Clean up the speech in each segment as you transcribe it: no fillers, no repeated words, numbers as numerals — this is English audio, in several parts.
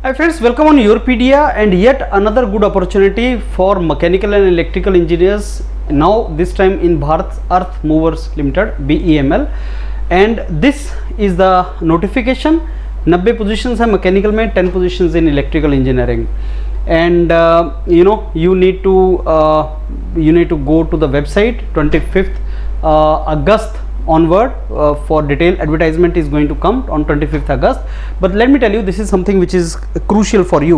Hi friends, welcome on Yourpedia and yet another good opportunity for mechanical and electrical engineers. Now this time in Bharat Earth Movers Limited (BEML), and this is the notification. 90 positions है mechanical में, 10 positions in electrical engineering, and you need to go to the website 25th August onward for detailed advertisement is going to come on 25th August. But let me tell you, this is something which is crucial for you.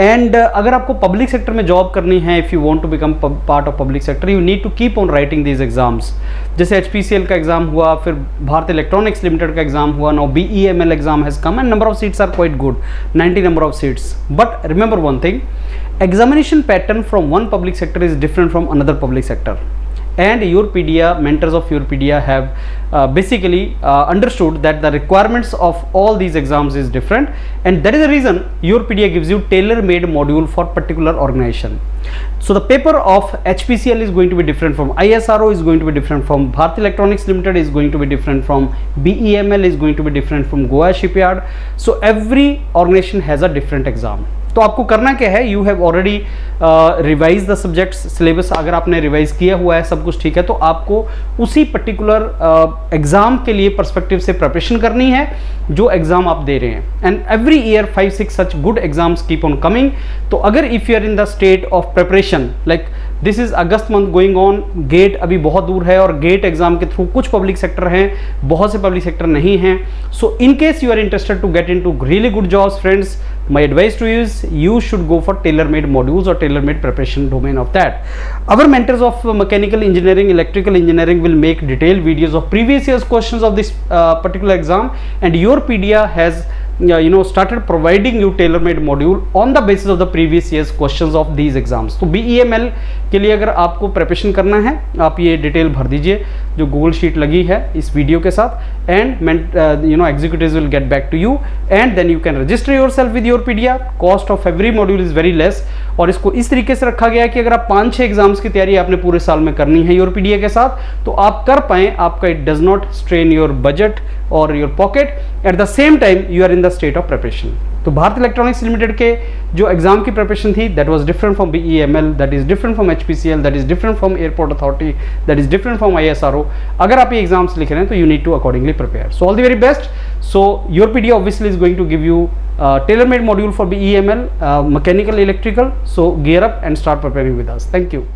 And अगर आपको public sector में job करनी है, if you want to become part of public sector, you need to keep on writing these exams. जैसे HPCL का exam हुआ, फिर Bharat electronics limited का एग्जाम हुआ, now BEML exam has come and number of seats are quite good, 90 number of seats. But remember one thing, examination pattern from one public sector is different from another public sector. And Yourpedia, mentors of Yourpedia have basically understood that the requirements of all these exams is different, and that is the reason Yourpedia gives you tailor-made module for particular organization. So the paper of HPCL is going to be different from ISRO, is going to be different from Bharat Electronics Limited, is going to be different from BEML, is going to be different from Goa Shipyard. So every organization has a different exam. तो आपको करना क्या है, you have already revise the subjects syllabus. अगर आपने revise किया हुआ है, सब कुछ ठीक है, तो आपको उसी पर्टिकुलर एग्जाम के लिए पर्सपेक्टिव से प्रिपरेशन करनी है जो एग्जाम आप दे रहे हैं. And every year 5-6 such good exams keep on coming. तो अगर if you are in the state of preparation, like this is August month going on, GATE अभी बहुत दूर है और गेट एग्जाम के थ्रू कुछ पब्लिक सेक्टर हैं, बहुत से पब्लिक सेक्टर नहीं हैं. So in case you are interested to get in to really good jobs, friends, my advice to you is you should go for tailor-made modules or tailor-made preparation domain of that. Our mentors of mechanical engineering, electrical engineering will make detailed videos of previous year's questions of this particular exam, and Yourpedia has started providing you tailor-made module on the basis of the previous year's questions of these exams. तो BEML के लिए अगर आपको preparation करना है, आप ये detail भर दीजिए जो गूगल शीट लगी है इस वीडियो के साथ, and executives will get back to you, and then you can register yourself with Yourpedia. Cost of every module is very less, और इसको इस तरीके से रखा गया है कि अगर आप 5-6 एग्जाम्स की तैयारी आपने पूरे साल में करनी है Yourpedia के साथ, तो आप कर पाएँ, आपका it does not strain your budget और your pocket. At the same time you are in the state of preparation. तो भारत इलेक्ट्रॉनिक्स लिमिटेड के जो एग्जाम की प्रिपरेशन थी, that was different from BEML, that is different from HPCL, that is different from airport authority, that is different from ISRO. अगर आप ये exams लिख रहे हैं तो you need to accordingly prepare. So all the very best. So Yourpedia obviously is going to give you tailor-made module for BEML, mechanical, electrical. So gear up and start preparing with us. Thank you.